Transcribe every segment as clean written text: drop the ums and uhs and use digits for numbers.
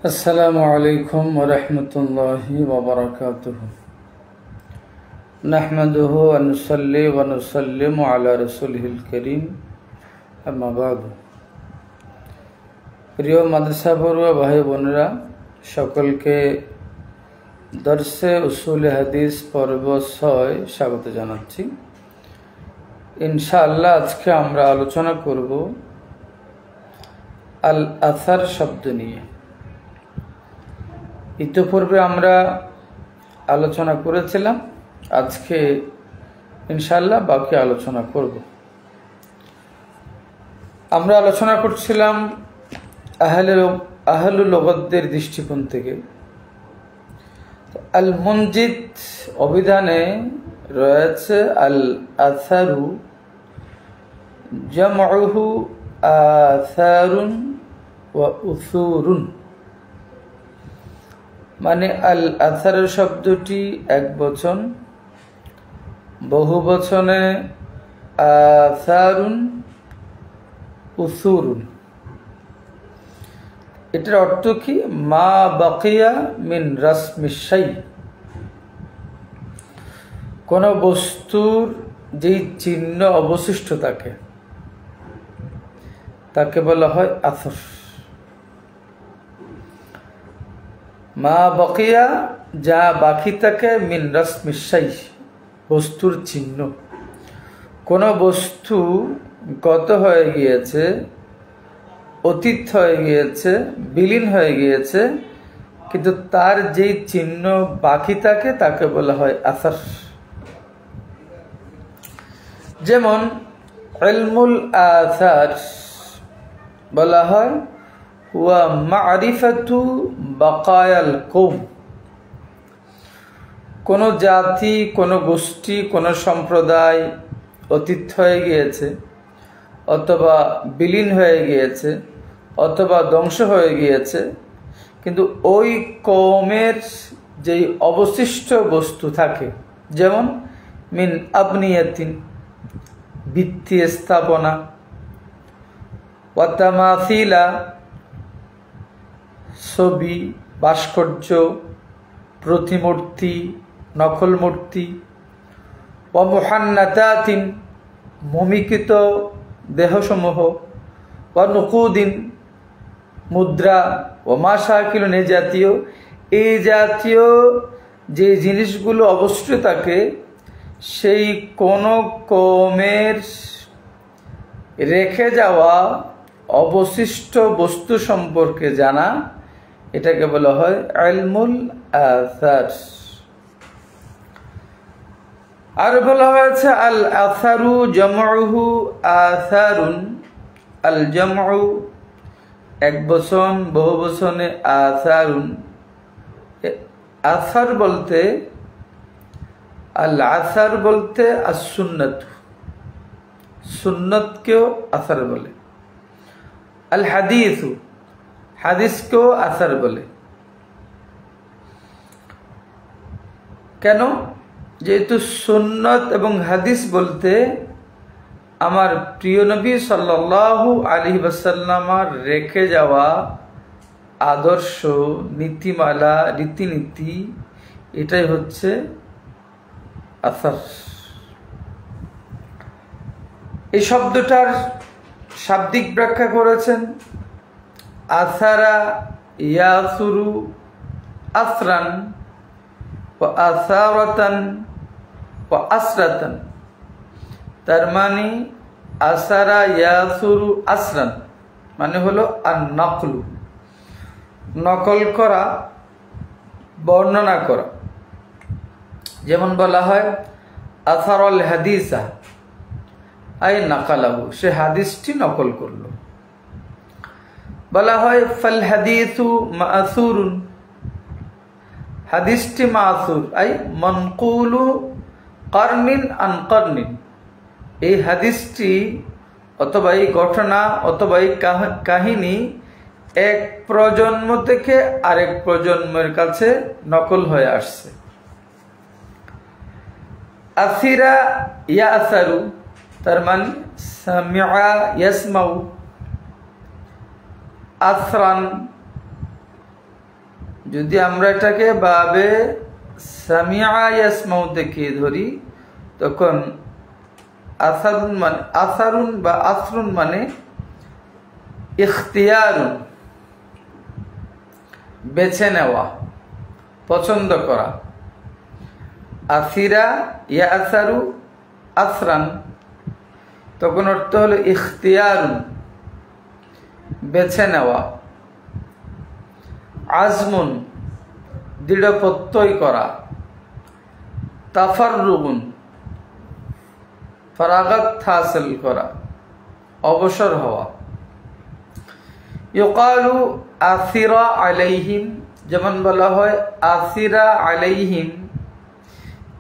আসসালামু আলাইকুম ওয়া রাহমাতুল্লাহি ওয়া বারাকাতুহু। নাহমাদুহু ওয়া নুসাল্লি ওয়া নুসাল্লিমু আলা রাসূলিহিল কারীম, আম্মা বা'দু। প্রিয় মাদ্রাসা পড়ুয়া ভাই বোনেরা, সকলকে দর্সে উসুল হাদিস পর্ব 6 স্বাগত জানাচ্ছি। ইনশাআল্লাহ আজকে আমরা আলোচনা করব আল আসার শব্দ নিয়ে। ইতিপূর্বে আমরা আলোচনা করেছিলাম, আজকে ইনশাআল্লাহ বাকি আলোচনা করব। আমরা আলোচনা করছিলাম আহলুল লুগাতদের দৃষ্টিকোণ থেকে। আল মুনজিদ অভিধানে রয়েছে আল আসারু জামউহু আসারুন ওয়া উসুরুন, মানে আল আসার শব্দটি এক বচন, বহু বচনে আসারুন উসুরুন। এটার অর্থ কি? মা বাকিয়া মিন রাসমিশ শাই, কোন বস্তুর যেই চিহ্ন অবশিষ্ট থাকে তাকে বলা হয় আসার। মা বাকিয়া, যা বাকি থাকে, মিন রাসমিশ শাই, বস্তুর চিহ্ন। কোন বস্তু গত হয়ে গিয়েছে, অতীত হয়ে গিয়েছে, বিলীন হয়ে গিয়েছে, কিন্তু তার যেই চিহ্ন বাকি থাকে তাকে বলা হয় আসার। যেমন ইলমুল আসার বলা হয় ওয়া মারিফাতু বাকায়াল কওম, কোন জাতি, কোন গোষ্ঠী, কোন সম্প্রদায় অতীত হয়ে গিয়েছে, অথবা বিলীন হয়ে গিয়েছে, অথবা ধ্বংস হয়ে গিয়েছে, কিন্তু ওই কওমের যেই অবশিষ্ট বস্তু থাকে, যেমন মিন আবনিয়াতিন, ভিত্তি স্থাপনা, ওয়া তামাসিলা, ছবি, ভাস্কর্য, প্রতিমূর্তি, নকল মূর্তি, ওয়া মুহান্নাতাতিন, ভূমিকৃত দেহসমূহ, ওয়া নুকুদিন, মুদ্রা, ওয়া মা শাকিলুন, এই জাতীয় যে জিনিসগুলো অবশিষ্ট থাকে, সেই কোন কওমের রেখে যাওয়া অবশিষ্ট বস্তু সম্পর্কে জানা, এটাকে বলা হয় ইলমুল আসার। আর বলা হয়েছে আল আসারু জামউহু আসারুন। আল জামউ এক বচন, বহু বচনে আসারুন। আসার বলতে, আল আসার বলতে as-সুন্নাত, সুন্নতকেও আসার বলে। আল হাদিসু, হাদিসকেও আসার বলে। কেন? যেহেতু সুন্নত এবং হাদিস বলতে আমার প্রিয় নবী সাল্লাল্লাহু আলাইহি ওয়াসাল্লামের রেখে যাওয়া আদর্শ, নীতিমালা, রীতিনীতি, এটাই হচ্ছে আসার। এই শব্দটার শাব্দিক ব্যাখ্যা করেছেন আসারা ইয়াসুরু আসরান ওয়া আসারাতান ওয়া আসরাতান। তার মানে আসারা ইয়াসুরু আসরান মানে হলো আন-নকলু, নকল করা, বর্ণনা করা। যেমন বলা হয় আসারুল হাদিসা, আই নাকালাহু, সে হাদিসটি নকল করলো। বলা হয় ফাল হাদিসু মাসুরুন, হাদিসটি মাসুর, আই মানকুলু কারনিন আন কারনিন, এই হাদিসটি অথবা এই ঘটনা অথবা এই কাহিনী এক প্রজন্ম থেকে আরেক প্রজন্মের কাছে নকল হয়ে আসছে। আসিরা ইয়াসারু, তার মানে সামিআ ইয়াসমাউ, আসরান যদি আমরা এটাকে বাবে সামিআ ইয়াসমাউ থেকে ধরি, তখন আসারুন বা আসরুন মানে ইখতিয়ারুন, বেছে নেওয়া, পছন্দ করা। আসিরা ইয়া আসারু আসরান, তখন অর্থ হলো ইখতিয়ারুন, বেছে নেওয়া। আজমুন, দৃঢ় প্রত্যয় করা। তাফাররুগুন, ফারাগাত হাসিল করা, অবসর হওয়া। ইউকালু আসিরা আলাইহিম, যেমন বলা হয় আসিরা আলাইহিম,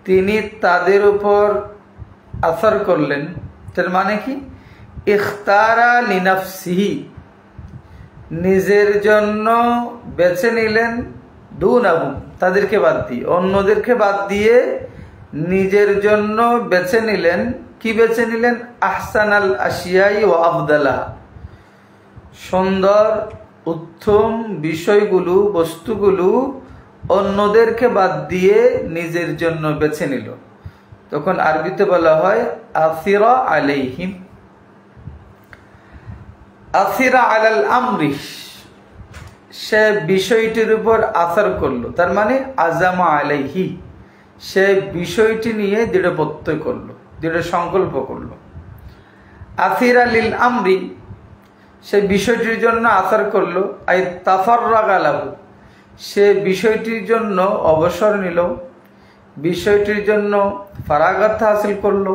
তিনি তাদের উপর আসর করলেন। তার মানে কি? ইখতারা লিনাফসিহি, নিজের জন্য বেছে নিলেন। দুনাহুম, তাদেরকে বাদ দিয়ে, অন্যদেরকে বাদ দিয়ে নিজের জন্য বেছে নিলেন। কি বেছে নিলেন? আহসানাল আশিয়াই ওয়া আফদালাহা, সুন্দর উত্তম বিষয়গুলো, বস্তুগুলো অন্যদেরকে বাদ দিয়ে নিজের জন্য বেছে নিল। তখন আরবিতে বলা হয় আসিরা আলাইহিম। আসিরা আলাল আমরি, সে বিষয়টির উপর আসর করলো। তার মানে আজামা আলাইহি, সে বিষয়টি নিয়ে দৃঢ় প্রত্যয় করলো, দৃঢ় সংকল্প করলো। আসিরা লিল আমরি, সে বিষয়টির জন্য আসর করলো। আই তাফাররাগা লাহু, সে বিষয়টির জন্য অবসর নিল, বিষয়টির জন্য ফারাগাত হাসিল করলো।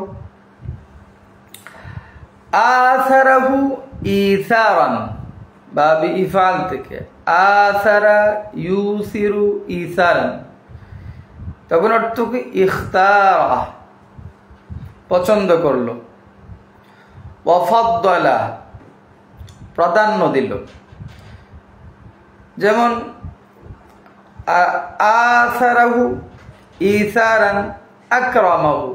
আসারাহু ইসারান, বাবি ইফাল থেকে আসারা ইউসিরু ইসারান, তখন অর্থ কি? ইখতারা, পছন্দ করলো। ওয়াফাদ্দালা, প্রাধান্য দিল। যেমন আসারাহু ইসারান আকরামাহু,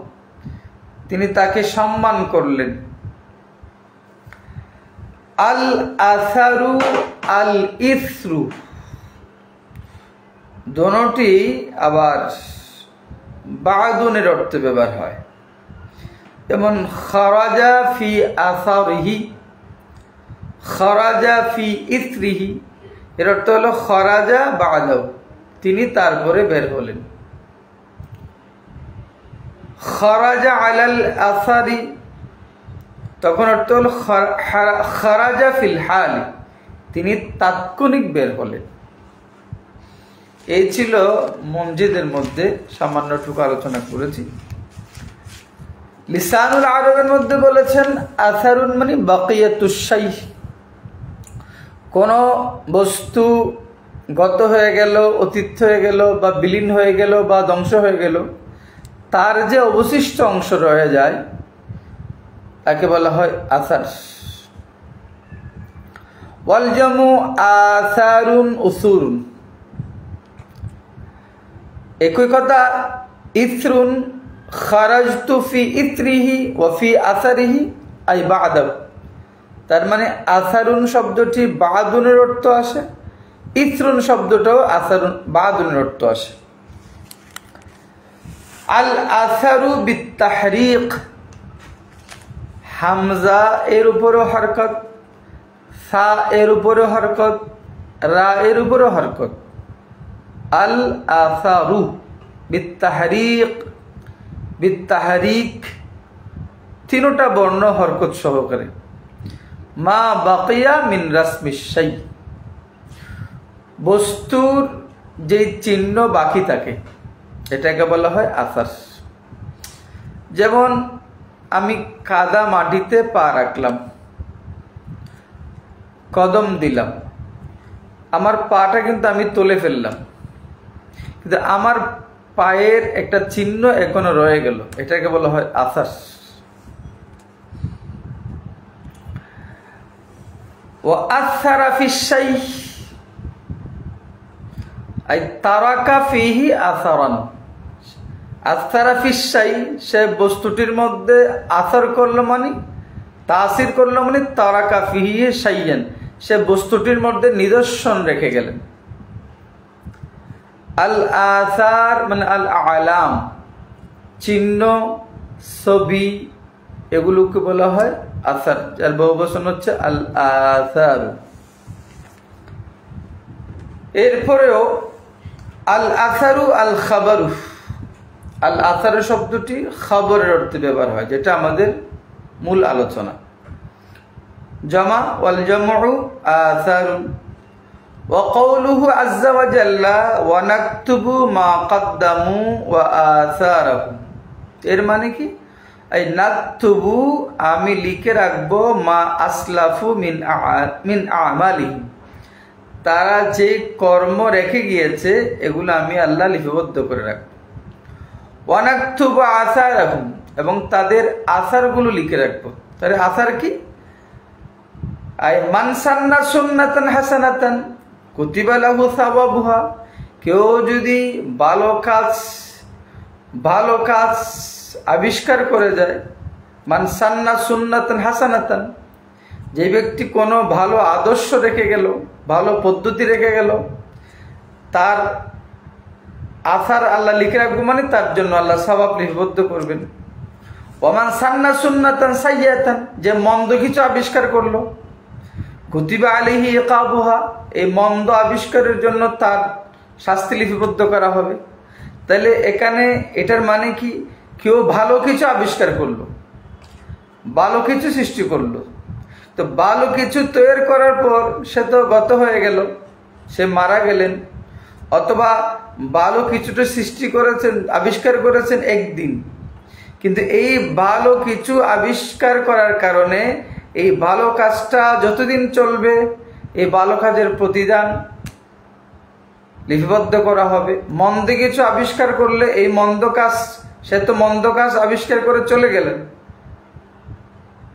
তিনি তাকে সম্মান করলেন। আল আসারু আল ইসরু, দোনোটি আবার বাদুনের অর্থে ব্যবহার হয়। যেমন খারাজা ফি আসারিহি, খারাজা ফি ইসরিহি, এর অর্থ হলো খারাজা বাদাহু, তিনি তারপরে বের হলেন। খারাজা আলাল আসারি, তখন অর্থ হল খারাজা ফিল হাল, তিনি তাৎক্ষণিক বের হলেন। এই ছিল মসজিদের মধ্যে সামান্যটুকু আলোচনা করেছি। লিসানুল আরবের মধ্যে বলেছেন আসারুন মানে বাকিয়াতুশ শাই, কোন বস্তু গত হয়ে গেল, অতীত হয়ে গেল, বা বিলীন হয়ে গেল, বা ধ্বংস হয়ে গেল, তার যে অবশিষ্ট অংশ রয়ে যায় তাকে বলা হয় আসার। ওয়াল জামু আসারুন উসুরুন, একই কথা। ইসরুন খারাজতু ফি ইসরিহি ওয়া ফি আসারিহি আই বাদাহু, তার মানে আসারুন শব্দটি বাদুনের অর্থ আসে, ইসরুন শব্দটাও আসারুন বাদুনের অর্থ আসে। আল আসারু বিত্তাহরিক, হামজা এর উপরও হরকত, সা এর উপরও হরকত, রা এর উপরও হরকত। আল আসারু বিত্তাহরিক, বিত্তাহরিক, তিনটা বর্ণ হরকত সহকারে। মা বাকিয়া মিন রাসমিশ শাই, বস্তুর যে চিহ্ন বাকি থাকে এটাকে বলা হয় আসার। যেমন আমি কাদা মাটিতে পা রাখলাম, কদম দিলাম, আমার পাটা কিন্তু আমি তুলে ফেললাম, কিন্তু আমার পায়ের একটা চিহ্ন এখনো রয়ে গেল, এটাকে বলা হয় আসার। ওয়া আসারা ফিশ শাই আই তারাকা ফিহি আসারান, আসারা ফিশ শাই, সে বস্তুটির মধ্যে আসার করলো মানে, তাসির করলো মানে তারাকা ফিহি শাইয়ান, সে বস্তুটির মধ্যে নিদর্শন রেখে গেলেন। আল আসার মানে আল আলাম, চিহ্ন, ছবি, এগুলোকে বলা হয় আসার, যার বহুবচন হচ্ছে আল আসার। এরপরেও আল আসারু আল খাবারু, আল আসারের শব্দটি খবরের অর্থে ব্যবহার হয়, যেটা আমাদের মূল আলোচনা। জামা ওয়াল জামউ আসারুন ওয়া কওলুহু আযজা ওয়া জাল্লা ওয়া নাকতুবু মা কদ্দামু ওয়া আসারাহুম, এর মানে কি? এই নাকতুবু, আমি লিখে রাখবো, মা আসলাফু মিন আমালিহিম, তারা যে কর্ম রেখে গিয়েছে এগুলো আমি আল্লাহ লিপিবদ্ধ করে রাখবো। ওয়া নাকতুবু আসারাহুম, এবং তাদের আসারগুলো লিখে রাখবো। তাহলে আসার কি? আই মান সান্না সুন্নাতান হাসানাতান কুতিবা লাহু সাওয়াবুহা, কেউ যদি ভালো কাজ আবিষ্কার করে যায়, মান সান্না সুন্নাতান হাসানাতান, যে ব্যক্তি কোনো ভালো আদর্শ রেখে গেল, ভালো পদ্ধতি রেখে গেল, তার আসার আল্লাহ লিখে রাখবো, মানে তার জন্য আল্লাহ সওয়াব লিপিবদ্ধ করবেন। ওমান সান্না সুন্নাতান সাইয়্যাতান, যে মন্দ কিছু আবিষ্কার করলো, কুতিবা আলাইহি ইকাবুহা, এই মন্দ আবিষ্কারের জন্য তার শাস্তি লিপিবদ্ধ করা হবে। তাহলে এখানে এটার মানে কি? কেউ ভালো কিছু আবিষ্কার করলো, ভালো কিছু সৃষ্টি করলো, তো ভালো কিছু তৈরি করার পর সে তো গত হয়ে গেল, সে মারা গেলেন, অথবা ভালো কিছুটা সৃষ্টি করেছেন, আবিষ্কার করেছেন একদিন, কিন্তু এই ভালো কিছু আবিষ্কার করার কারণে এই ভালো কাজটা যতদিন চলবে এই ভালো কাজের প্রতিদান লিপিবদ্ধ করা হবে। মন্দ কিছু আবিষ্কার করলে এই মন্দ কাজ, সে তো মন্দ কাজ আবিষ্কার করে চলে গেলেন,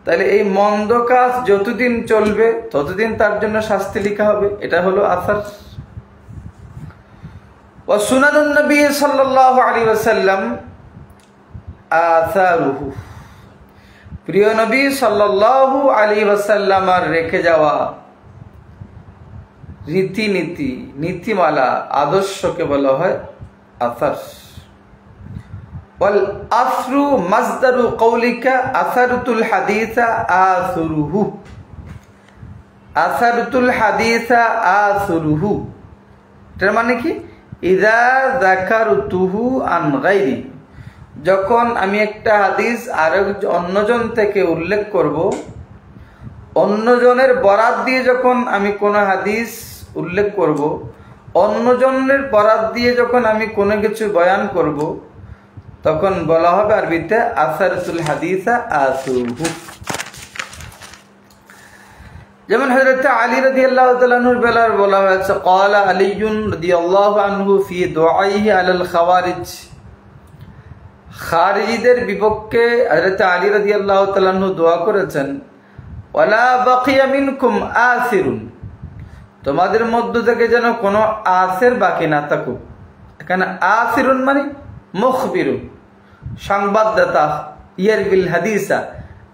তাহলে এই মন্দ কাজ যতদিন চলবে ততদিন তার জন্য শাস্তি লিখা হবে। এটা হলো আসার। ওয়া সুনানুন নবী সাল্লাল্লাহু আলাইহি ওয়াসাল্লাম আসারুহু, প্রিয় নবী সাল্লাল্লাহু আলাইহি ওয়াসাল্লামের রেখে যাওয়া রীতিনীতি, নীতিমালা, আদর্শকে বলা হয় আসার। ওয়াল আসরু মাসদারু কওলিকা আসারতুল হাদিসা আসরুহু, আসারতুল হাদিসা আসরুহু, এর মানে কি? ইযা যাকারতুহু আন গায়রি, যখন আমি একটা হাদিস আর অন্যজন থেকে উল্লেখ করব, অন্যজনের বরাত দিয়ে যখন আমি কোনো হাদিস উল্লেখ করব, অন্যজনের বরাত দিয়ে যখন আমি কোনো কিছু বয়ান করব, তখন বলা হবে আরবিতে আসারতুল হাদিসা আসরুহু। যেমন হযরত আলী রাদিয়াল্লাহু তাআলা আনহুর বেলায় বলা হয়েছে, ক্বালা আলীউন রাদিয়াল্লাহু আনহু ফি দুআইহি আলাল খাওয়ারিজ, খারিজিদের বিপক্ষে হযরত আলী রাদিয়াল্লাহু তাআলা আনহু দোয়া করেছেন, ওয়ালা বাকিয়া মিনকুম আসিরুন, তোমাদের মধ্য থেকে যেন কোনো আসির বাকি না থাকুক। এখানে আসিরুন মানে মুখবিরুন, সংবাদদাতা, ইয়ারবিল হাদিসা,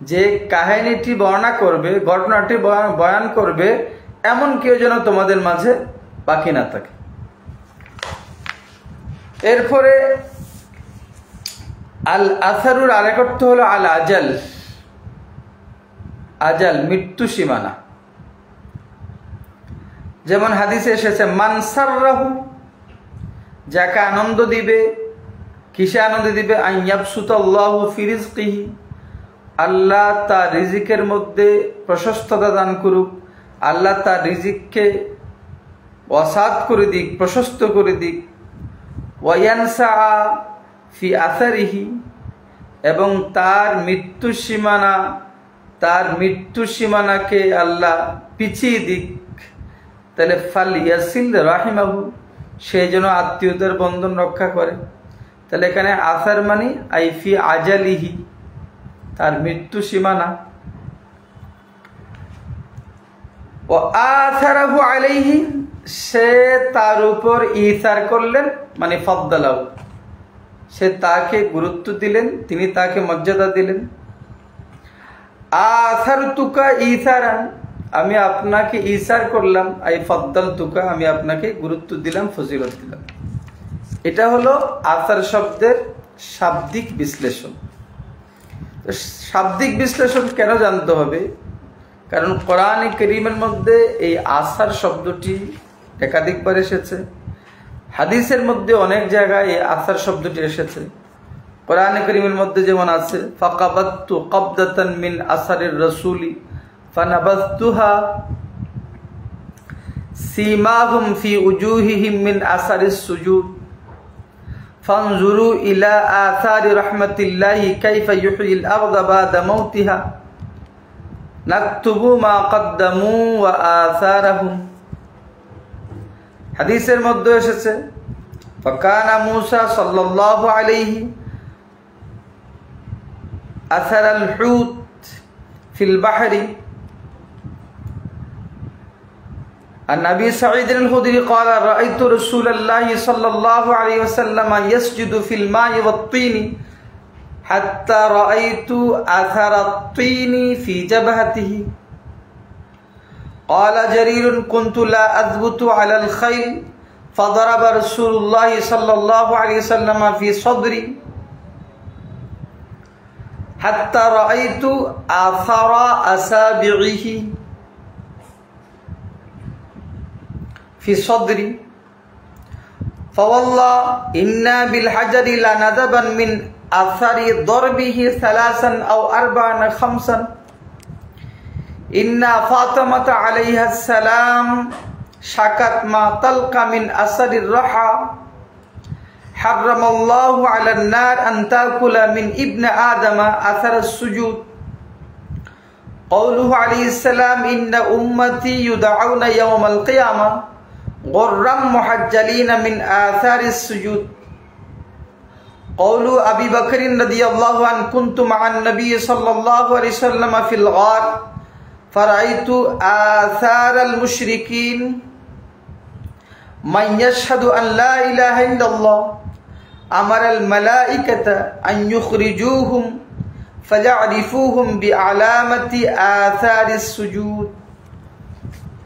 যে কাহিনীটি বর্ণনা করবে, ঘটনাটি বয়ান করবে, এমন কেউ যেন তোমাদের মাঝে বাকি না থাকে। এরপরে আল আসারুর আরেক অর্থ হলো আল আজাল, আজাল মৃত্যু সীমানা। যেমন হাদিসে এসেছে, মান সাররাহু, যাকে আনন্দ দিবে, কিসে আনন্দ দিবে? আন ইয়াবসুতাল্লাহু ফি রিজকিহি, আল্লাহ তার রিজিকের মধ্যে প্রশস্ততা দান করুক, আল্লাহ তার রিজিককে ওয়াসাত করে দিক, প্রশস্ত করে দিক। ওয়া ইয়ানসা ফি আসারিহি, এবং তার মৃত্যু সীমানাকে আল্লাহ পিছিয়ে দিক। তাহলে ফাল ইয়াসিল রাহিমাহু, সে যেন আত্মীয়তার বন্ধন রক্ষা করে। তাহলে এখানে আসার মানে আই ফি আজালিহি, তার মৃত্যু সীমানা। ও আসারাহু আলাইহি, সে তার উপর ইসার করলেন, মানে ফাদ্দালাহু, সে তাকে গুরুত্ব দিলেন, তিনি তাকে মর্যাদা দিলেন। আসারতুকা ইসারান, আমি আপনাকে ইসার করলাম, আই ফাদ্দালতুকা, আমি আপনাকে গুরুত্ব দিলাম, ফজিলত দিলাম। এটা হলো আসার শব্দের শাব্দিক বিশ্লেষণ। শাব্দিক বিশ্লেষণ কেন জানতে হবে? কারণ কোরআনে কারীমের মধ্যে এই আসার শব্দটি একাধিকবার এসেছে, হাদিসের মধ্যে অনেক জায়গায় এই আসার শব্দটি এসেছে। কোরআনে কারীমের মধ্যে যেমন আছে ফাকাবাতু কবদাতান মিন আসারির রাসূলি ফানাবাসতুহা সীমাহুম ফি উজুহিহিম মিন আসারিস সুজুদ ফানজুরু ইলা আসারি রাহমাতিল্লাহি কাইফা ইউহয়িল আরদা বাদা মাউতিহা নাকতুবু মা কদ্দামু ওয়া আসারাহুম। হাদিসের মধ্যে এসেছে ফাকানা মূসা সাল্লাল্লাহু আলাইহি আসারাল হুত ফিল বাহরি। عن أبي سعيد الخدري قال رأيت رسول الله صلى الله عليه وسلم يسجد في الماء والطين حتى رأيت أثر الطين في جبهته. قال جرير كنت لا أثبت على الخيل فضرب رسول الله صلى الله عليه وسلم في صدري حتى رأيت أثر أصابعه في صدري فوالله إنا بالحجر لندبا من أثر ضربه 3 أو 4 5. إن فاطمة عليها السلام شكت ما تلقى من أثر الرحى حرم الله على النار أن تأكل من ابن آدم أثر السجود. قوله عليه السلام إن أمتي يدعون يوم القيامة غرا محجلين من آثار السجود. قول أبي بكر رضي الله عنه كنت مع النبي صلى الله عليه وسلم في الغار فرأيت آثار المشركين من يشهد أن لا إله إلا الله أمر الملائكة أن يخرجوهم فيعرفوهم بعلامة آثار السجود.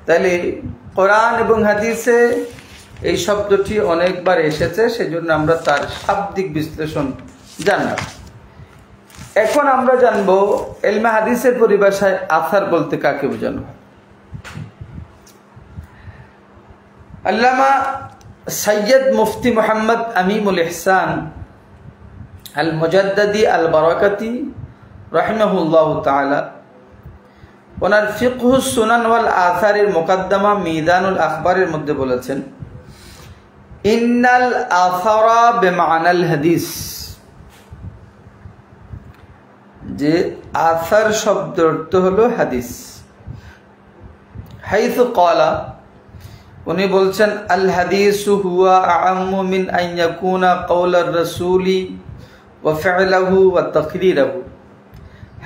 তাহলে কোরআন এবং হাদিসে এই শব্দটি অনেকবার এসেছে, সেজন্য আমরা তার শাব্দিক বিশ্লেষণ জানলাম। এখন আমরা জানবো ইলমে হাদিসের পরিভাষায় আসার বলতে কাকে বোঝানো হয়। আল্লামা সৈয়দ মুফতি মুহাম্মদ আমিমুল ইহসান আল মুজাদ্দিদি আল বারাকাতি রাহিমাহুল্লাহু তাআলা ওনার ফিকহুস সুনান ওয়াল আসারের মুকদ্দমা মিজানুল আখবারের মধ্যে বলেছেন ইন্নাল আসারা বিমানাল হাদিস, যে আসার শব্দের অর্থ হলো হাদিস। হাইথু ক্বালা, উনি বলছেন আল হাদিসু হুয়া আ'আম্মু মিন আন ইয়াকুনা কওলার রাসূলি ওয়া ফি'লুহু ওয়া তাকরীরুহু।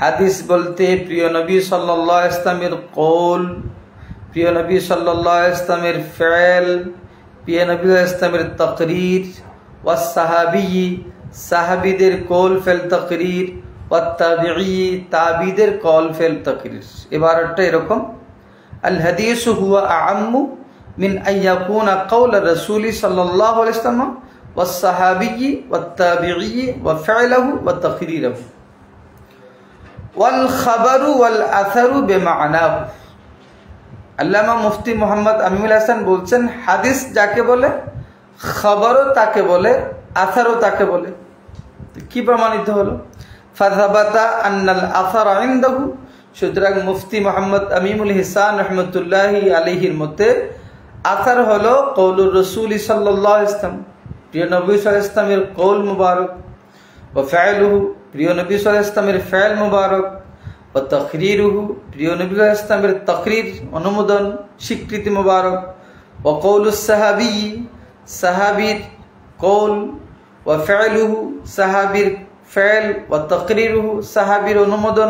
হাদিস বলতে প্রিয় নবী সাল্লাল্লাহু আলাইহি ওয়াসাল্লামের কওল, প্রিয় নবী সাল্লাল্লাহু আলাইহি ওয়াসাল্লামের ফি'ল, প্রিয় নবী সাল্লাল্লাহু আলাইহি ওয়াসাল্লামের তাকরীর, ওয়া সাহাবী, সাহাবীদের কওল ফিল তাকরীর, ওয়া তাবিঈ, তাবিঈদের কওল ফিল তাকরীর। ইবারতটা এরকম, আল হাদিসু হুয়া আ'আম্মু মিন আন ইয়াকুনা কওলার রাসূলি সাল্লাল্লাহু আলাইহি ওয়াসাল্লাম ওয়া সাহাবী ওয়া তাবিঈ ওয়া ফি'লুহু ওয়া তাকরীরুহু ওয়াল খাবারু ওয়াল আসারু বিমানাহু। আল্লামা মুফতি মুহাম্মদ আমিনুল হাসান বলছেন হাদিস যাকে বলে, খবরও তাকে বলে, আসারও তাকে বলে। কি প্রমাণিত হলো? ফাযাবাতা আন্নাল আসার ইনদাহু, সুতরাং মুফতি মুহাম্মদ আমিনুল হাসান রাহমাতুল্লাহি আলাইহির মতে আসার হলো কওলুর রাসূল সাল্লাল্লাহু আলাইহি ওয়াসাল্লাম, প্রিয় নবী সাল্লাল্লাহু আলাইহি ওয়াসাল্লামের কওল মুবারক, ওয়া ফি'লুহু, প্রিয় নবী সাল্লাল্লাহু আলাইহি ওয়াসাল্লামের ফি'ল মুবারক, ওয়া তাকরীরুহু, প্রিয় নবী সাল্লাল্লাহু আলাইহি ওয়াসাল্লামের তাকরীর, অনুমোদন, স্বীকৃতি মুবারক, ওয়া কওলুস সাহাবী, সাহাবীর কওল, ওয়া ফি'লুহু, সাহাবীর ফি'ল, ওয়া তাকরীরুহু, সাহাবীর অনুমোদন,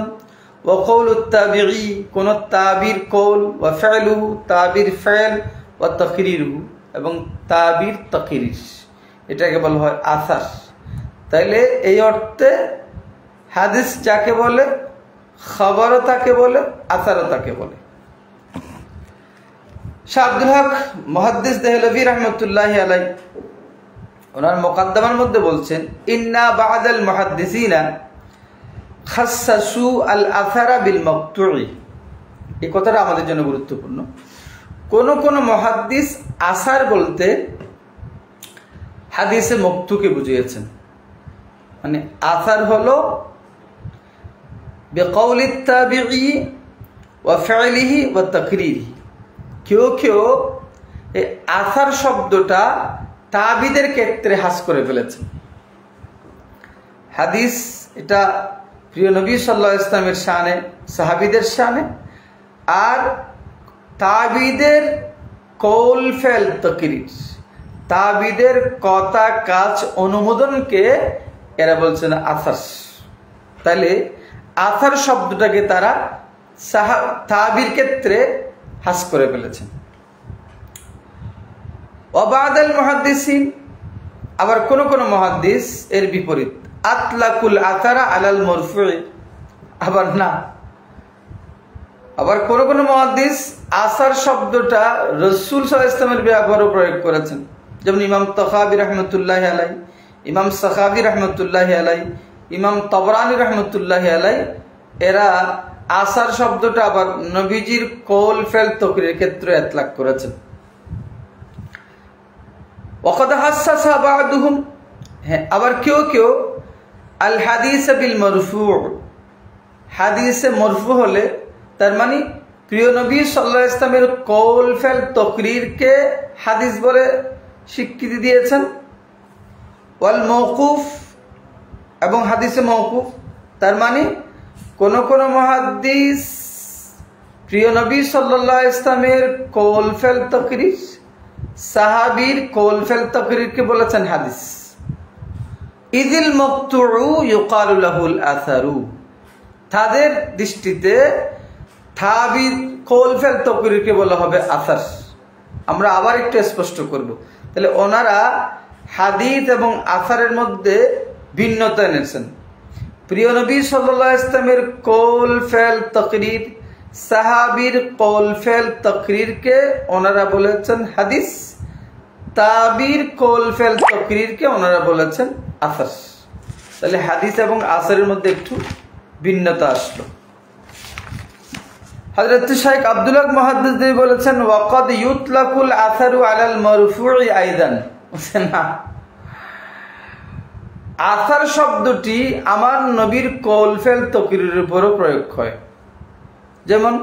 ওয়া কওলুত তাবিঈ, কোন তাবির কওল, ওয়া ফি'লুহু, তাবির ফি'ল, ওয়া তাকরীরুহু, এবং তাবির তাকরীর, এটাকে বলা হয় আসার। তাইলে এই অর্থে হাদিস যাকে বলে, খবরও তাকে বলে, আসারও তাকে বলে। শাহ আব্দুল হক মুহাদ্দিস দেহলভী রাহমাতুল্লাহি আলাইহি ওনার মুকাদ্দমার মধ্যে বলছেন ইন্না বা'দাল মুহাদ্দিসিনা খাসসাসু আল আসারা বিল মাকতুই। এই কথাটা আমাদের জন্য গুরুত্বপূর্ণ। কোন কোন মুহাদ্দিস আসার বলতে হাদিসে মাকতুকে বুঝিয়েছেন। মানে আসার হলো বিকাউলিত তাবিঈ ওয়া ফি'লিহি ওয়া তাকরিরিহি। কেউ কেউ এই আসার শব্দটা তাবিদের ক্ষেত্রে হাস করে ফেলেছেন। হাদিস এটা প্রিয় নবী সাল্লাল্লাহু আলাইহি ওয়াসাল্লামের শানে, সাহাবীদের শানে, আর তাবিদের কৌল ফেল তাকরির, তাবিদের কথা কাজ অনুমোদনকে এরা বলছেন আসার। তাহলে আসার শব্দটাকে তারা তাবির ক্ষেত্রে হাস করে ফেলেছেন। ওয়াবাদাল মুহাদ্দিসিন, আবার কোন কোন মুহাদ্দিস এর বিপরীত, আতলাকুল আসারা আলাল মারফুই। আবার না, আবার কোন কোন মুহাদ্দিস আসার শব্দটা রাসূল সাল্লাল্লাহু আলাইহি ওয়াসাল্লামের ব্যাপারে প্রয়োগ করেছেন। যেমন ইমাম তাখাবী রাহমাতুল্লাহি আলাইহি, ইমাম সাখাবী রাহমাতুল্লাহি আলাইহি, ইমাম তাবরানী রাহমাতুল্লাহি আলাইহি, এরা আসার শব্দটা আবার নবীজির কৌল ফেল তাকরীরের ক্ষেত্রে ইতলাক করেছেন। ওয়াকাদ হাসাসা বা'দুহুম, হ্যাঁ, আবার কেউ কেউ আল হাদিস বিল মারফু, হাদিসে মারফু হলে তার মানে প্রিয় নবী সাল্লাল্লাহু আলাইহি ওয়াসাল্লামের কৌল ফেল তাকরীরকে হাদিস বলে স্বীকৃতি দিয়েছেন। ওয়াল মাওকুফ, এবং হাদিসে মাওকুফ, তার মানে কোন কোন মুহাদ্দিস প্রিয় নবী সাল্লাল্লাহু আলাইহি ওয়াসাল্লামের কৌল ফেল তাকরীর, সাহাবীর কৌল ফেল তাকরীরকে বলেছেন হাদিস। ইযিল মাকতুউ ইউকালু লাহুল আসারু, তাদের দৃষ্টিতে তাবির কৌল ফেল তাকরীরকে বলা হবে আসার। আমরা আবার একটু স্পষ্ট করব। তাহলে ওনারা হাদিস এবং আসারের মধ্যে ভিন্নতা এনেছেন। প্রিয় নবী সাল্লাল্লাহু আলাইহি ওয়াসাল্লামের কৌল ফেল তাকরীর, সাহাবীর কৌল ফেল তাকরীরকে ওনারা বলেছেন হাদিস, তাবির কৌল ফেল তাকরীরকে ওনারা বলেছেন আসার। তাহলে হাদিস এবং আসারের মধ্যে একটু ভিন্নতা আসলো। হযরত শাইখ আব্দুল্লাহ মুহাদ্দিস বলেছেন ওয়াকাদ ইউতলাকুল আসারু আলাল মারফুই আইদান। না, আসার শব্দটি আমার নবীর কৌল ফেল তাকরীরের উপরও প্রয়োগ হয়। যেমন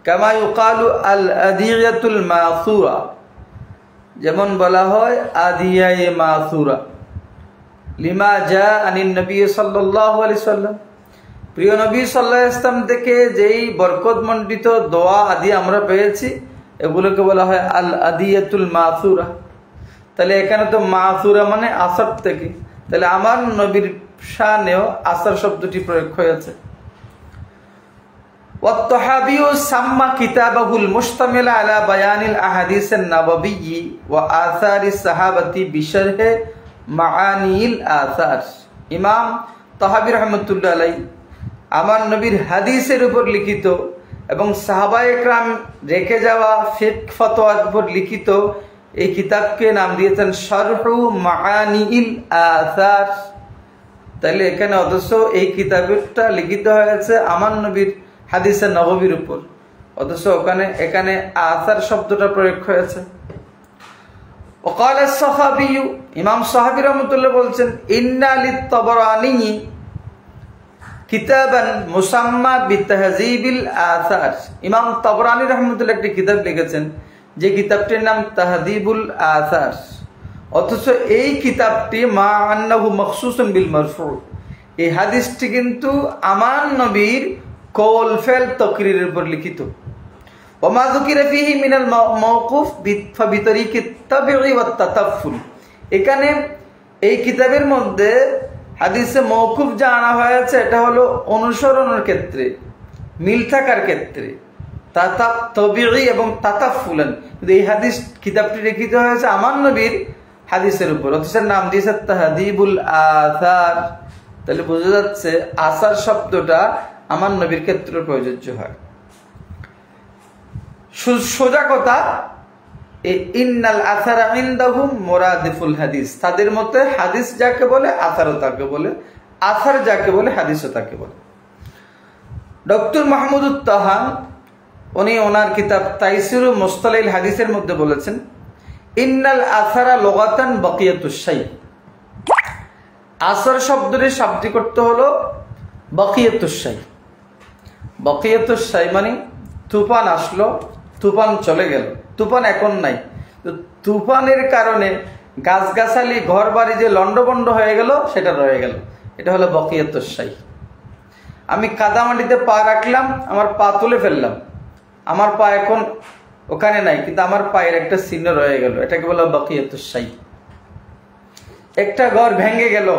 কামা ইউকালু আল আদিয়াতুল মাসুরা, যেমন বলা হয় আদিয়ায়ে মাসুরা, লিমা জা আনিন নবী সাল্লাল্লাহু আলাইহি ওয়াসাল্লাম, প্রিয় নবী সাল্লাল্লাহু আলাইহি ওয়াসাল্লাম থেকে যেই বরকতমণ্ডিত দোয়া আদি আমরা পেয়েছি এগুলোকে বলা হয় আল আদিয়াতুল মাসুরা। তাহলে এখানে তো মাসুরা মানে আসর থেকে, তাহলে আমার নবীর শানেও আসর শব্দটি প্রয়োগ হয়েছে। ওয়াত-তাহাবিয়্যু সাম্মা কিতাবাহুল মুশতামিলা আলা বায়ানিল আহাদিসিন নাবাবিয়্যি ওয়া আসারিস সাহাবাতি বিশরহে মাআনিল আসার। ইমাম তাহাবী রাহমাতুল্লাহ আলাইহি আমার নবীর হাদিসের উপর লিখিত এবং সাহাবায়ে কেরাম রেখে যাওয়া ফিকহ ফতোয়ার উপর লিখিত এই কিতাবকে নাম দিয়েছেন শারহু মাআনিল আসার। তাহলে এখানে অথচ এই কিতাবটা লিখিত হয়েছে আমার নবীর হাদিসে নববীর উপর, অথচ এখানে আসার শব্দটা প্রয়োগ হয়েছে। ওয়াকাল আস-সাহাবী, ইমাম সাহাবী রাহমাতুল্লাহ বলছেন ইন্না লিত-তাবরানী কিতাবান মুসাম্মা বিতাহযীবিল আসার। ইমাম তাবরানী রাহমাতুল্লাহ একটি কিতাব লিখেছেন যে কিতাবটির নাম তাহযীবুল আসার, অথচ এই কিতাবটি মা আন্নাহু মাখসুসুন বিল মারফু, এই হাদিসটি কিন্তু আমার নবীর কৌল ফেল তাকরীরের উপর লিখিত। ওয়া মা যুকিরা ফীহি মিনাল মাওকুফ বিতরিকিত তাবঈ ওয়াত তাতাফফুল, এখানে এই কিতাবের মধ্যে হাদিসে মওকুফ যা আনা হয়েছে এটা হলো অনুসরণের ক্ষেত্রে, মিল থাকার ক্ষেত্রে, তাবঈ এবং তাতাফফুলান। কিন্তু এই হাদিস কিতাবটি লিখিত হয়েছে আমার নবীর হাদিসের উপর, অথচ নাম দিয়েছে তাহযীবুল আসার। তাহলে বোঝা যাচ্ছে আসার শব্দটা আমার নবীর ক্ষেত্রে প্রযোজ্য হয়। সোজা কথা, ইন্নাল আসারা ইনদাহুম মুরাদিফুল হাদিস, তাদের মতে হাদিস যাকে বলে আসারও তাকে বলে, আসার যাকে বলে হাদিসও তাকে বলে। ডক্টর মাহমুদুত তাহান উনি ওনার কিতাব তাইসিরুল মুস্তালাহিল হাদিসের মধ্যে বলেছেন, ইন্নাল আসারা লুগাতান বাকিয়াতুশ শাই, আসর শব্দের শাব্দিক অর্থ হলো বাকিয়াতুশ শাই। বাকিয়াতুশ শাই মানে তুফান আসলো, তুফান চলে গেল, তুফান এখন নাই, তো তুফানের কারণে গাছগাছালি ঘর বাড়ি যে লন্ডভন্ড হয়ে গেল সেটা রয়ে গেল, এটা হলো বাকিয়াতুশ শাই। আমি কাদামাটিতে পা রাখলাম, আমার পা তুলে ফেললাম, আমার পা এখন ওখানে নাই, কিন্তু আমার পায়ের একটা চিহ্ন রয়ে গেল, এটাকে বলা বাকিয়াতুশ শাই। একটা ঘর ভেঙে গেল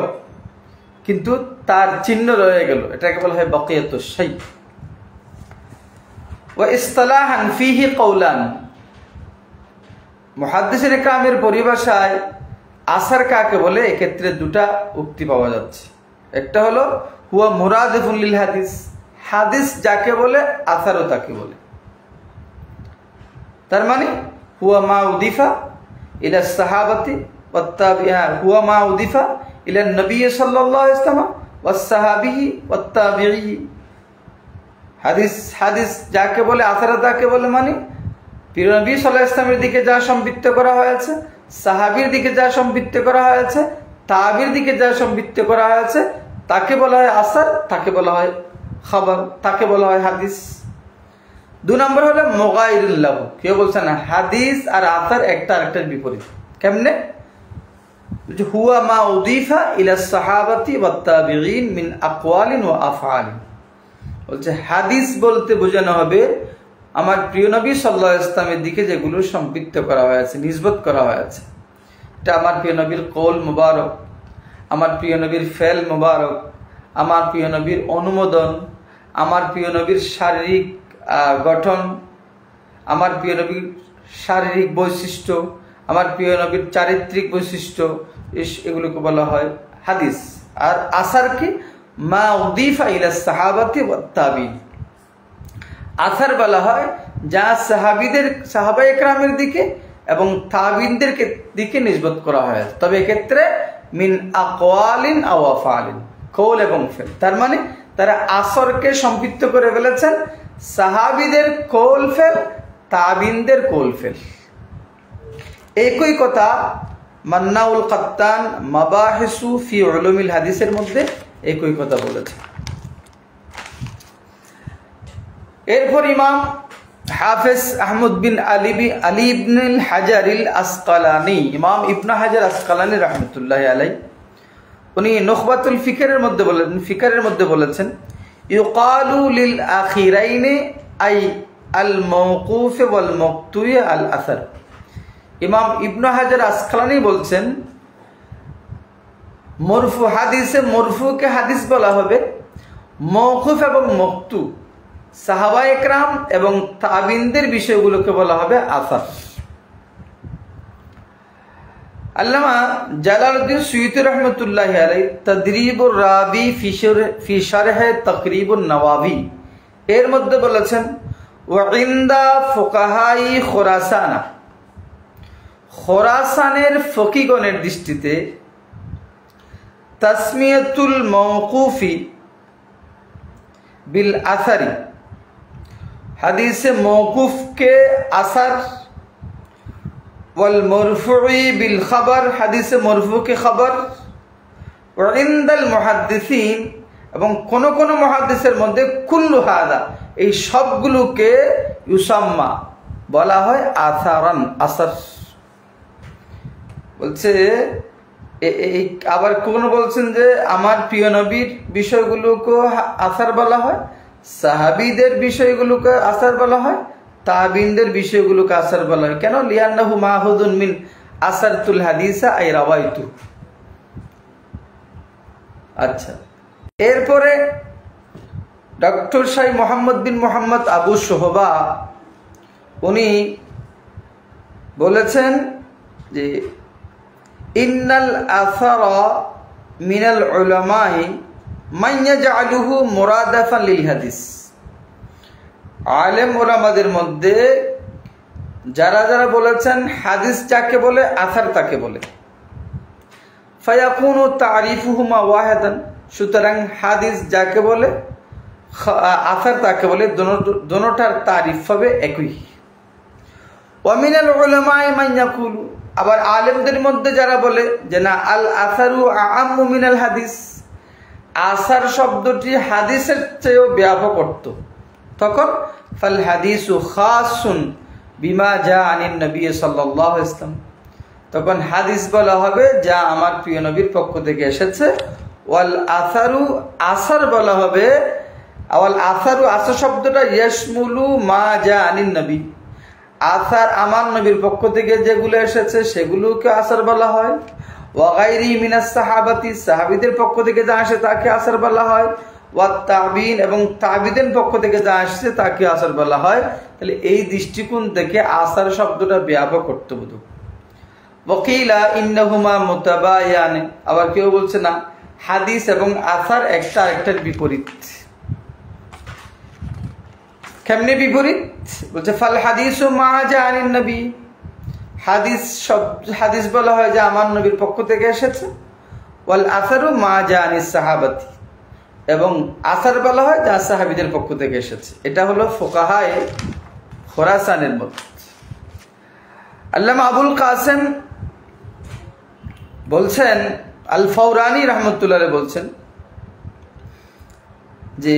কিন্তু তার চিহ্ন রয়ে গেল, এটাকে বলা হয় বাকিয়াতুশ শাই। ওয়া ইসতিলাহান ফিহি কওলান, মুহাদ্দিসিনে কিরামের পরিভাষায় আসার কাকে বলে এক্ষেত্রে দুটা উক্তি পাওয়া যাচ্ছে। একটা হলো হুয়া মুরাদিফুন লিল হাদিস, হাদিস যাকে বলে আসারও তাকে বলে। তার মানে হুয়া মা উদিফা ইলা সাহাবাতি ওয়াত তাবিঈন, হুয়া মা উদিফা ইলা নবী সাল্লাল্লাহু আলাইহি ওয়াসাল্লাম ওয়াস সাহাবী ওয়াত তাবিঈ। হাদিস, হাদিস যাকে বলে আসারও তাকে বলে মানে প্রিয় নবী সাল্লাল্লাহু আলাইহি ওয়াসাল্লামের দিকে যা সম্পৃক্ত করা হয়েছে, সাহাবীর দিকে যা সম্পৃক্ত করা হয়েছে, তাবিঈর দিকে যা সম্পৃক্ত করা হয়েছে, তাকে বলা হয় আসার, তাকে বলা হয় খবর, তাকে বলা হয় হাদিস। দুই নম্বর হলো মুগাইরুল্লাহ, কেউ বলছে না হাদিস আর আসার একটা আরেকটার বিপরীত। কেমনে? হুয়া মা উদিফা ইলা সাহাবাতি ওয়াত তাবিঈন মিন আকওয়ালিন ওয়া আফআলিন, বলছে হাদিস বলতে বোঝানো হবে আমার প্রিয় নবী সাল্লাল্লাহু আলাইহি ওয়াসাল্লামের দিকে যেগুলো সম্পৃক্ত করা হয়েছে, নিসবত করা হয়েছে, এটা আমার প্রিয় নবীর কওল মুবারক, আমার প্রিয় নবীর ফেল মুবারক, আমার প্রিয় নবীর অনুমোদন, আমার প্রিয় নবীর শারীরিক গঠন, আমার প্রিয় নবীর শারীরিক বৈশিষ্ট্য, আমার প্রিয় নবীর চারিত্রিক বৈশিষ্ট্য, এগুলোকে বলা হয় হাদিস। আর আসার কি? মা উদিফা ইলা সাহাবাতি ওয়াত তাবিঈন, আসার বলা হয় যা সাহাবীদের, সাহাবায়ে কেরামের দিকে এবং তাবিঈনদের দিকে নিসবত করা হয়, তবে এক্ষেত্রে মিন আকওয়ালিন আও আফআলিন, কওল এবং ফেল। তার মানে তারা আসরকে সম্পৃক্ত করে ফেলেছেন সাহাবীদের কওল ফেল, তাবিঈনদের কওল ফেল। একই কথা মান্নাউল কাত্তান মাবাহিসু ফি উলুমিল হাদিসের মধ্যে একই কথা বলেছে। এরপর ইমাম হাফেজ আহমদ বিন আলী ইবনুল হাজারিল আসকালানি, ইমাম ইবনে হাজার আসকালানি রাহমাতুল্লাহি আলাইহি, উনি নুখবাতুল ফিকরের মধ্যে বলেছেন ইউকালু লিল আখিরাইনি আই আল মাওকুফ ওয়াল মাকতুই আল আসার। ইমাম ইবনে হাজার আসকালানি বলছেন মরফু হাদিসে মরফুকে হাদিস বলা হবে, মওকুফ এবং মাকতু সাহাবায়ে কেরাম এবং তাবিঈনদের বিষয়গুলোকে বলা হবে আসার। আল্লামা জালালউদ্দিন সুয়ুতী রাহমাতুল্লাহি আলাইহি তাদরিবুর রাবি ফি শারহ তাকরিবুন নওয়াবি এর মধ্যে বলেছেন ওয়া ইনদা ফুকাহাই খুরাসানা, খোরাসানের ফকিগণের দৃষ্টিতে তাসমিয়াতুল মাওকুফি বিল আসারি, হাদিসে মওকুফকে আসার, ওয়াল মারফুই বিল খবর, হাদিসে মারফুকে খবর, ওয়া ইনদাল মুহাদ্দিসিন, এবং কোন কোন মুহাদ্দিসের মধ্যে কুল্লু হাদা, এই সবগুলোকে ইউসাম্মা বলা হয় আসারান, আসার। বলছে আবার কোন বলছেন যে আমার প্রিয় নবীর বিষয়গুলোকে আসার বলা হয়, সাহাবীদের বিষয়গুলোকে আসার বলা হয়, তাবিঈনদের বিষয়গুলোকে আসার বলা হয়। কেন? লিআন্নাহু মাহুদুন মিন আসারতুল হাদিসা আই রাওয়াইতু। আচ্ছা, এরপরে ডক্টর শাহ মোহাম্মদ বিন মোহাম্মদ আবু সোহবা উনি বলেছেন যে ইন্নাল আসারা মিনাল উলামাই মান ইয়াজআলুহু মুরাদাফান লিল হাদিস, আলেম উলামাদের মধ্যে যারা যারা বলেছেন হাদিস যাকে বলে আসার তাকে বলে, ফায়াকুনু তারিফুহুমা ওয়াহিদান, সুতরাং হাদিস যাকে বলে আসার তাকে বলে দোনোটার তারিফ হবে একই। ওয়া মিনাল উলামায়ে মান ইয়াকুলু, আবার আলেমদের মধ্যে যারা বলে যে না আল আসারু আআম্মু মিনাল হাদিস, আসার শব্দটি হাদিসের চেয়েও ব্যাপক অর্থ, তখন ফাল হাদিসু খাসুন বিমা জা আনিন নবী সাল্লাল্লাহু আলাইহি ওয়াসাল্লাম, তখন হাদিস বলা হবে যা আমার প্রিয় নবীর পক্ষ থেকে এসেছে। ওয়াল আসারু, আসার বলা হবে, ওয়াল আসারু, আসার শব্দটা ইয়াশমুলু মা জা আনিন নবী, আসার আমার নবীর পক্ষ থেকে যেগুলো এসেছে সেগুলোকে আসার বলা হয়। ওয়া গায়রি মিনাস সাহাবাতি, সাহাবীদের পক্ষ থেকে যা আসে তাকে আসার বলা হয়। ওয়া তাবিন, এবং তাবিদের পক্ষ থেকে যা আসছে তাকে আসার বলা হয়। তাহলে এই দৃষ্টিকোণ থেকে আসার শব্দটা ব্যাপক অর্থবোধক। ওয়াকিলা ইন্নাহুমা মুতাবায়ান, আবার কেউ বলছে না হাদিস এবং আসার একটা আরেকটার বিপরীত। কেমনে বিপরীত? বলছে ফাল হাদিসু মা জা আনিন নবী, হাদিস বলা হয় যে আমার নবীর পক্ষ থেকে এসেছে। ওয়াল আসারু মা জা আনিস সাহাবাতি, এবং আসার বলা হয় যা সাহাবীদের পক্ষ থেকে এসেছে। এটা হলো ফুকাহায়ে খোরাসানের মত। আল্লামা আবুল কাসেম বলছেন, আল ফাওরানি রাহমাতুল্লাহ আলাইহি বলছেন যে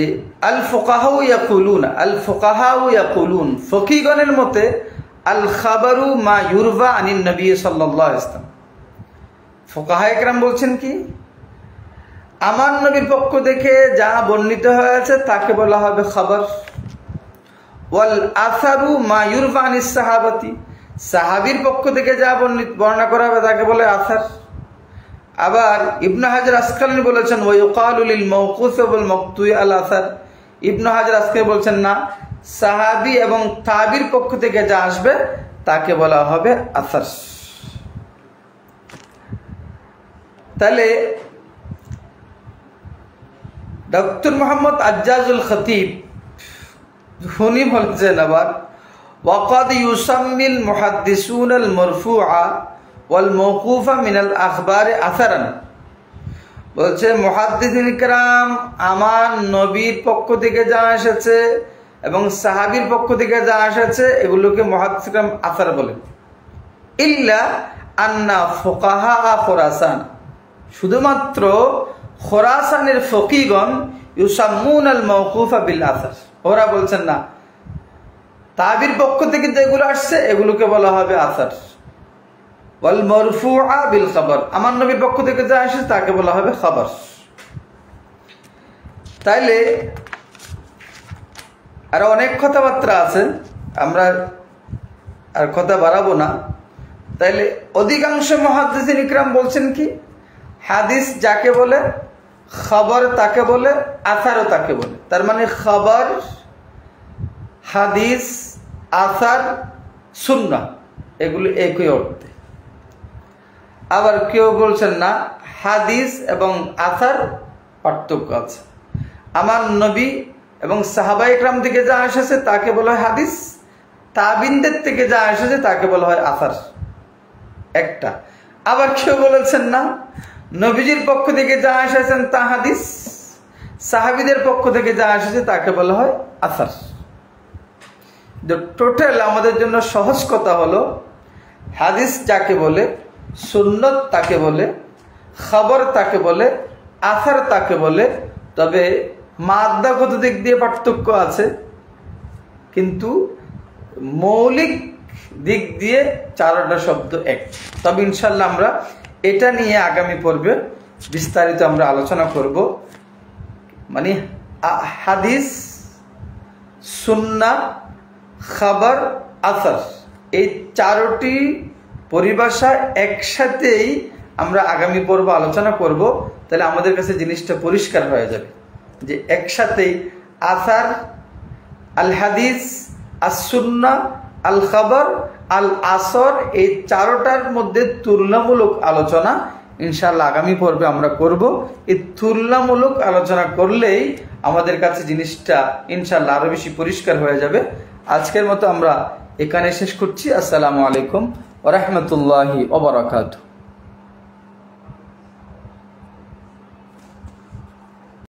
আল ফুকাহাউ ইয়াকুলুন, আল ফুকাহাউ ইয়াকুলুন, ফকিগণের মতে আল খাবারু মা ইউরভা আনিন নবী সাল্লাল্লাহু আলাইহি ওয়াসাল্লাম, ফুকাহা একরাম বলছেন কি আমার নবীর পক্ষ থেকে যা বর্ণিত হয়েছে তাকে বলা হবে খবর। ওয়াল আসারু মা ইউরভা আনিস সাহাবাতি, সাহাবীর পক্ষ থেকে যা বর্ণনা করা হবে তাকে বলে আসার। আবার ইবনে হাজার আসকালানী বলেছেন ওয়া ইউকালু লিল মাওকুফ ওয়াল মাকতুই আল আসার, ইবনে হাজার আসকালানী বলছেন না, সাহাবী এবং তাবির পক্ষ থেকে যা আসবে তাকে বলা হবে আসার। তাহলে ডক্টর মোহাম্মদ আজ্জাজুল খতিব উনি বলছেন আবার ওয়াকাদ ইউসাম্মিল মুহাদ্দিসুন আল মারফুআ ওয়াল মাওকুফা মিনাল আখবারে আসারান, বলছে মুহাদ্দিসিন কিরাম আমার নবীর পক্ষ থেকে যা এসেছে এবং সাহাবীর পক্ষ থেকে যা এসেছে এগুলোকে মুহাদ্দিস কিরাম আসার বলেন। ইল্লা আন্না ফুকাহা খোরাসান, শুধুমাত্র খোরাসানের ফকিগণ ইউসাম্মুন আল মাওকুফা বিল আসার, ওরা বলছেন না তাবির পক্ষ থেকে যেগুলো আসছে এগুলোকে বলা হবে আসার। ওয়াল মারফুআ বিল খবর, আমার নবীর পক্ষ থেকে যা আসে তাকে বলা হবে খবর। তাইলে আর অনেক কথাবার্তা আছে, আমরা আর কথা বাড়াবো না। তাইলে অধিকাংশ মুহাদ্দিসিন ইকরাম বলছেন কি হাদিস যাকে বলে খবর তাকে বলে, আসারও তাকে বলে। তার মানে খবর, হাদিস, আসার, সুন্নাহ এগুলো একই অর্থে। আবার কেউ বলছেন না হাদিস এবং আসার পার্থক্য আছে, আমার নবী এবং সাহাবায়ে কেরাম থেকে যা এসেছে তাকে বলা হয় হাদিস, তাবিনদের থেকে যা এসেছে তাকে বলা হয় আসার, একটা। আবার কেউ বলেছেন না নবীজির পক্ষ থেকে যা এসেছেন তা হাদিস, সাহাবীদের পক্ষ থেকে যা এসেছে তাকে বলা হয় আসার। টোটাল আমাদের জন্য সহজ কথা হলো হাদিস যাকে বলে, সুন্নত তাকে বলে, খবর তাকে বলে, আসার তাকে বলে। তবে মাদ্দাগত দিক দিয়ে পার্থক্য আছে, কিন্তু মৌলিক দিক দিয়ে চারটা শব্দ এক। তবে ইনশাল্লাহ আমরা এটা নিয়ে আগামী পর্বে বিস্তারিত আমরা আলোচনা করব। মানে হাদিস, সুন্নাহ, খবর, আসার, এই চারটি পরিভাষা একসাথেই আমরা আগামী পর্ব আলোচনা করব। তাহলে আমাদের কাছে জিনিসটা পরিষ্কার হয়ে যাবে যে একসাথেই আসার, আল হাদিস, আস সুন্নাহ, আল খবর, আল আসর, এই চারটার মধ্যে তুলনামূলক আলোচনা ইনশাআল্লাহ আগামী পর্বে আমরা করব। এই তুলনামূলক আলোচনা করলেই আমাদের কাছে জিনিসটা ইনশাআল্লাহ আরো বেশি পরিষ্কার হয়ে যাবে। আজকের মতো আমরা এখানে শেষ করছি। আসসালামু আলাইকুম ওয়া রাহমাতুল্লাহি ওয়া বারাকাতুহু।